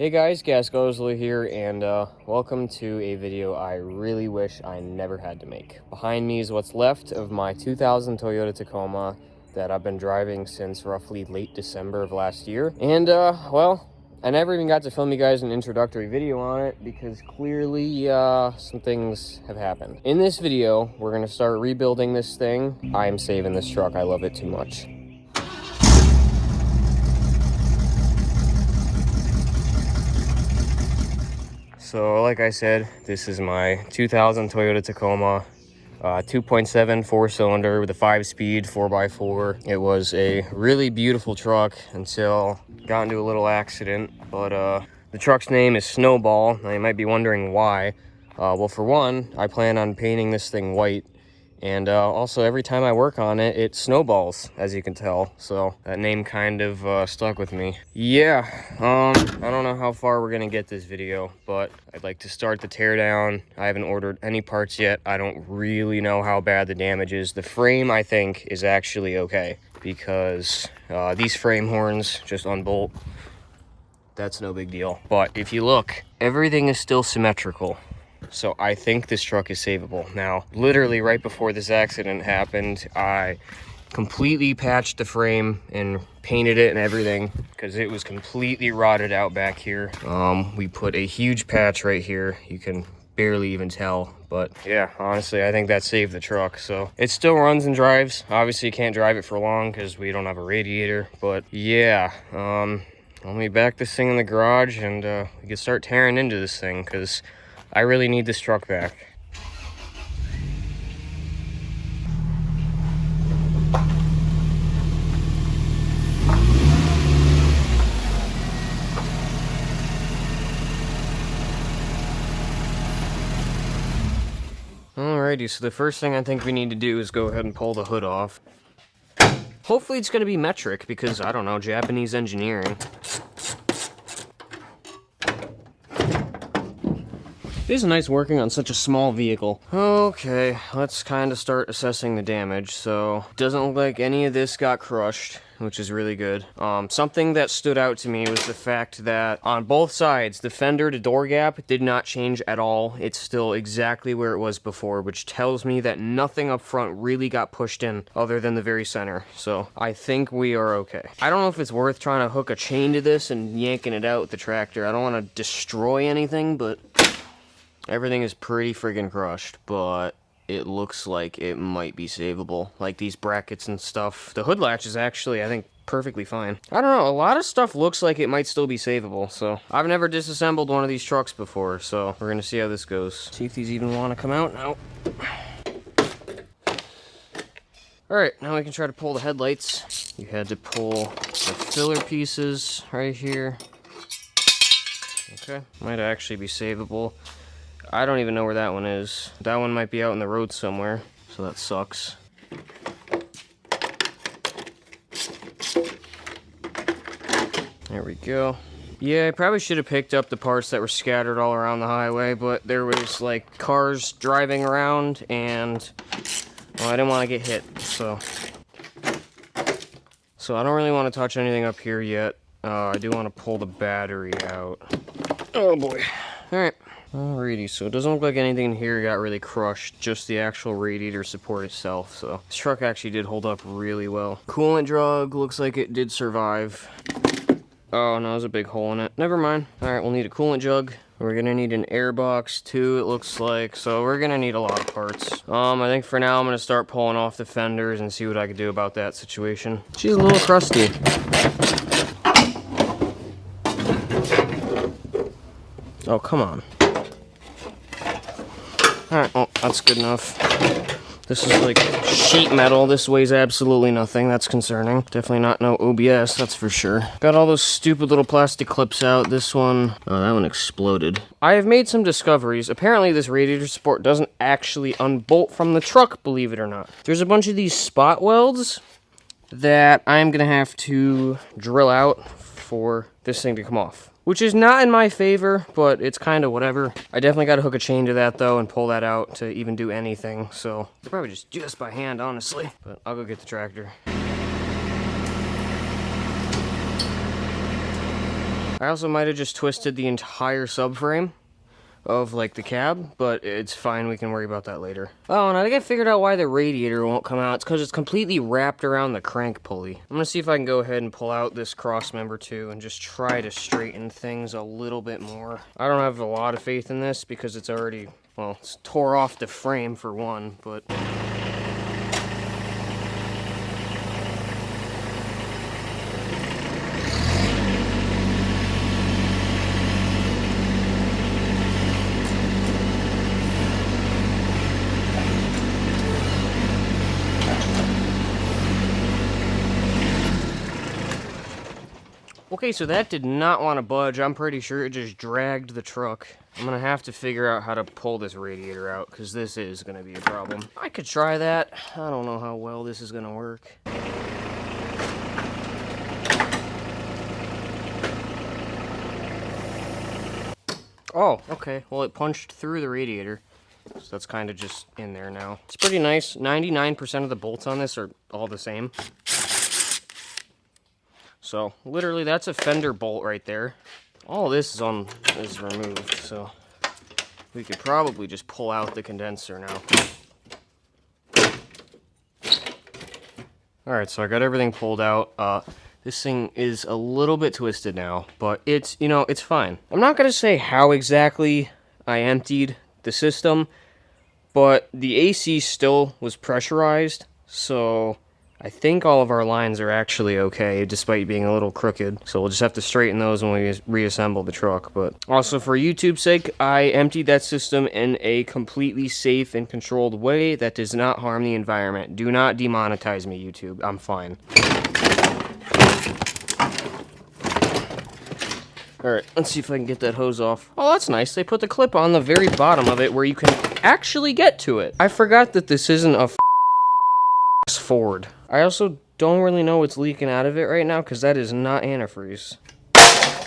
Hey guys, GasGuzler here, and welcome to a video I really wish I never had to make. Behind me is what's left of my 2000 Toyota Tacoma that I've been driving since roughly late December of last year. And, well, I never even got to film you guys an introductory video on it because clearly some things have happened. In this video, we're going to start rebuilding this thing. I am saving this truck. I love it too much. So like I said, this is my 2000 Toyota Tacoma, 2.7 4-cylinder with a 5-speed 4x4. It was a really beautiful truck until got into a little accident. But the truck's name is Snowball. Now you might be wondering why. Well, for one, I plan on painting this thing white. And also, every time I work on it, it snowballs, as you can tell. So that name kind of stuck with me. Yeah, I don't know how far we're gonna get this video, but I'd like to start the teardown. I haven't ordered any parts yet. I don't really know how bad the damage is. The frame, I think, is actually okay because these frame horns just unbolt. That's no big deal. But if you look, everything is still symmetrical. So I think this truck is savable. Now, literally right before this accident happened, I completely patched the frame and painted it and everything because it was completely rotted out back here. We put a huge patch right here. You can barely even tell, but yeah, honestly, I think that saved the truck. So it still runs and drives. Obviously, you can't drive it for long because we don't have a radiator, but yeah, let me back this thing in the garage and we can start tearing into this thing because I really need this truck back. Alrighty, so the first thing I think we need to do is go ahead and pull the hood off. Hopefully it's going to be metric because, I don't know, Japanese engineering. It is nice working on such a small vehicle. Okay, let's kind of start assessing the damage. So, doesn't look like any of this got crushed, which is really good. Something that stood out to me was the fact that on both sides, the fender to door gap did not change at all. It's still exactly where it was before, which tells me that nothing up front really got pushed in other than the very center. So, I think we are okay. I don't know if it's worth trying to hook a chain to this and yanking it out with the tractor. I don't want to destroy anything, but everything is pretty friggin' crushed, but it looks like it might be savable. Like these brackets and stuff. The hood latch is actually, I think, perfectly fine. I don't know, a lot of stuff looks like it might still be savable, so I've never disassembled one of these trucks before, so we're gonna see how this goes. See if these even want to come out now. Alright, now we can try to pull the headlights. You had to pull the filler pieces right here. Okay, might actually be savable. I don't even know where that one is. That one might be out in the road somewhere, so that sucks. There we go. Yeah, I probably should have picked up the parts that were scattered all around the highway, but there was like cars driving around and, well, I didn't want to get hit, so I don't really want to touch anything up here yet. I do want to pull the battery out. Oh boy. Alright. Alrighty, so it doesn't look like anything in here got really crushed, just the actual radiator support itself, so this truck actually did hold up really well. Coolant jug looks like it did survive. Oh no, there's a big hole in it. Never mind. Alright, we'll need a coolant jug. We're gonna need an air box too, it looks like, so we're gonna need a lot of parts. I think for now I'm gonna start pulling off the fenders and see what I can do about that situation. She's a little crusty. Oh, come on. Alright, well, that's good enough. This is like sheet metal. This weighs absolutely nothing. That's concerning. Definitely not no OBS, that's for sure. Got all those stupid little plastic clips out. This one, oh, that one exploded. I have made some discoveries. Apparently this radiator support doesn't actually unbolt from the truck, believe it or not. There's a bunch of these spot welds that I'm gonna have to drill out for this thing to come off. Which is not in my favor, but it's kind of whatever. I definitely got to hook a chain to that, though, and pull that out to even do anything. So, probably just by hand, honestly. But I'll go get the tractor. I also might have just twisted the entire subframe of like the cab, but it's fine, we can worry about that later. Oh, and I think I figured out why the radiator won't come out. It's because it's completely wrapped around the crank pulley. I'm gonna see if I can go ahead and pull out this cross member too and just try to straighten things a little bit more. I don't have a lot of faith in this because it's already, well, it's tore off the frame for one, but okay, so that did not want to budge. I'm pretty sure it just dragged the truck. I'm gonna have to figure out how to pull this radiator out, because this is gonna be a problem. I could try that. I don't know how well this is gonna work. Oh, okay. Well, it punched through the radiator. So that's kind of just in there now. It's pretty nice. 99% of the bolts on this are all the same. So, literally, that's a fender bolt right there. All this is removed, so we could probably just pull out the condenser now. Alright, so I got everything pulled out. This thing is a little bit twisted now, but it's, you know, it's fine. I'm not going to say how exactly I emptied the system, but the AC still was pressurized, so I think all of our lines are actually okay, despite being a little crooked. So we'll just have to straighten those when we reassemble the truck. But also, for YouTube's sake, I emptied that system in a completely safe and controlled way that does not harm the environment. Do not demonetize me, YouTube. I'm fine. Alright, let's see if I can get that hose off. Oh, that's nice. They put the clip on the very bottom of it where you can actually get to it. I forgot that this isn't a Ford. I also don't really know what's leaking out of it right now because that is not antifreeze.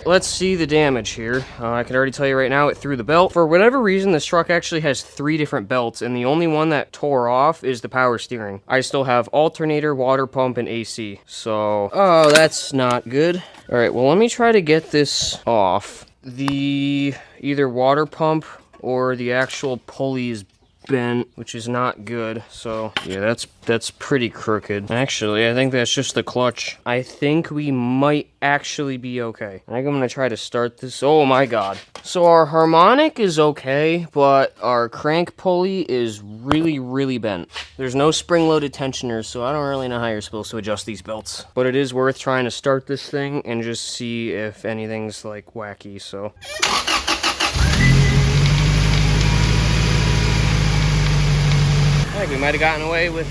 Let's see the damage here. I can already tell you right now, it threw the belt. For whatever reason, this truck actually has 3 different belts, and the only one that tore off is the power steering. I still have alternator, water pump, and AC. So, oh, that's not good. All right, well, let me try to get this off. The either water pump or the actual pulley is bent, which is not good. So yeah, that's pretty crooked. Actually, I think that's just the clutch. I think we might actually be okay. I think I'm gonna try to start this. Oh my god. So our harmonic is okay, but our crank pulley is really bent. There's no spring-loaded tensioners, so I don't really know how you're supposed to adjust these belts. But it is worth trying to start this thing and just see if anything's like wacky, so. I think we might have gotten away with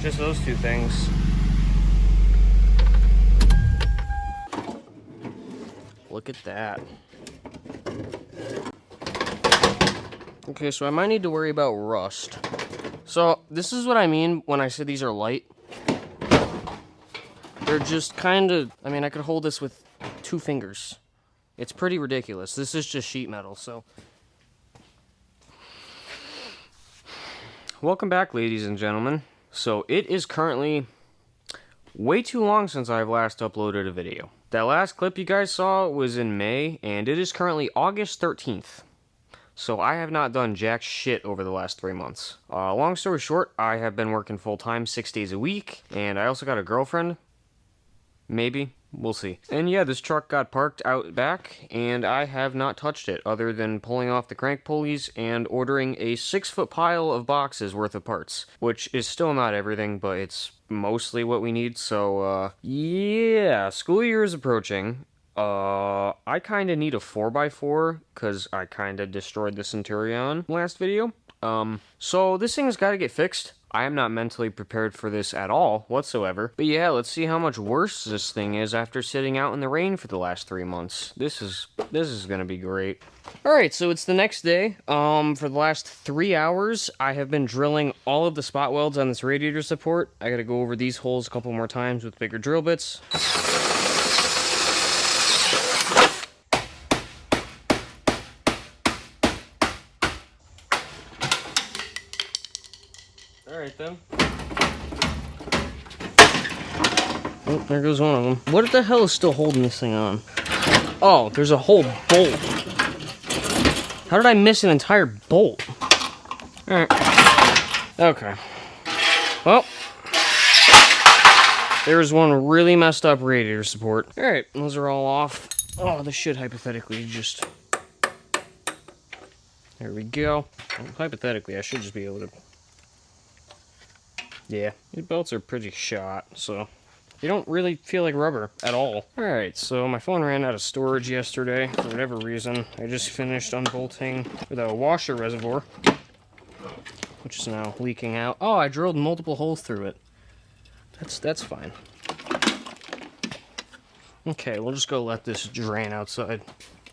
just those 2 things. Look at that. Okay, so I might need to worry about rust. So this is what I mean when I say these are light. They're just kind of, I mean, I could hold this with 2 fingers. It's pretty ridiculous. This is just sheet metal, so. Welcome back, ladies and gentlemen. So it is currently way too long since I've last uploaded a video. That last clip you guys saw was in May, and it is currently August 13th. So I have not done jack shit over the last 3 months. Long story short, I have been working full-time 6 days a week, and I also got a girlfriend. Maybe. We'll see. And yeah, this truck got parked out back, and I have not touched it, other than pulling off the crank pulleys and ordering a 6-foot pile of boxes worth of parts, which is still not everything, but it's mostly what we need. So, yeah, school year is approaching. I kind of need a 4x4, because I kind of destroyed the Centurion last video. So this thing's got to get fixed. I am not mentally prepared for this at all, whatsoever. But yeah, let's see how much worse this thing is after sitting out in the rain for the last 3 months. This is gonna be great. Alright, so it's the next day. For the last 3 hours, I have been drilling all of the spot welds on this radiator support. I gotta go over these holes a couple more times with bigger drill bits. Alright then. Oh, there goes one of them. What the hell is still holding this thing on? Oh, there's a whole bolt. How did I miss an entire bolt? Alright. Okay. Well, there's one really messed up radiator support. Alright, those are all off. Oh, this should hypothetically just... There we go. Well, hypothetically, I should just be able to... Yeah, these belts are pretty shot, so... They don't really feel like rubber at all. Alright, so my phone ran out of storage yesterday for whatever reason. I just finished unbolting the washer reservoir, which is now leaking out. Oh, I drilled multiple holes through it. That's fine. Okay, we'll just go let this drain outside.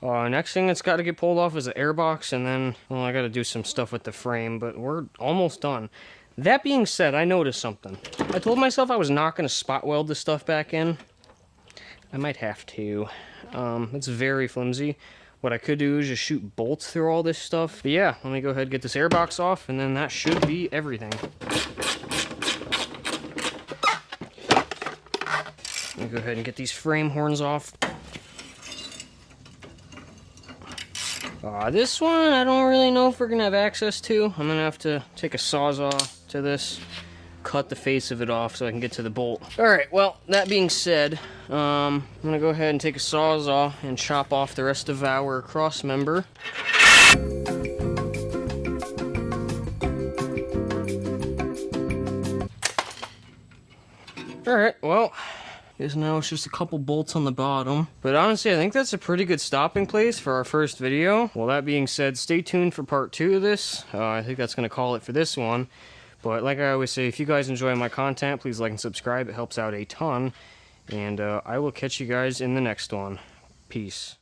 Next thing that's got to get pulled off is the airbox, and then, well, I got to do some stuff with the frame, but we're almost done. That being said, I noticed something. I told myself I was not going to spot weld this stuff back in. I might have to. It's very flimsy. What I could do is just shoot bolts through all this stuff. But yeah, let me go ahead and get this airbox off, and then that should be everything. Let me go ahead and get these frame horns off. This one, I don't really know if we're going to have access to. I'm going to have to take a Sawzall to this, cut the face of it off so I can get to the bolt. Alright, well, that being said, I'm going to go ahead and take a Sawzall and chop off the rest of our cross member. Alright, well... Is now it's just a couple bolts on the bottom. But honestly, I think that's a pretty good stopping place for our first video. Well, that being said, stay tuned for part 2 of this. I think that's going to call it for this one. But like I always say, if you guys enjoy my content, please like and subscribe. It helps out a ton. And I will catch you guys in the next one. Peace.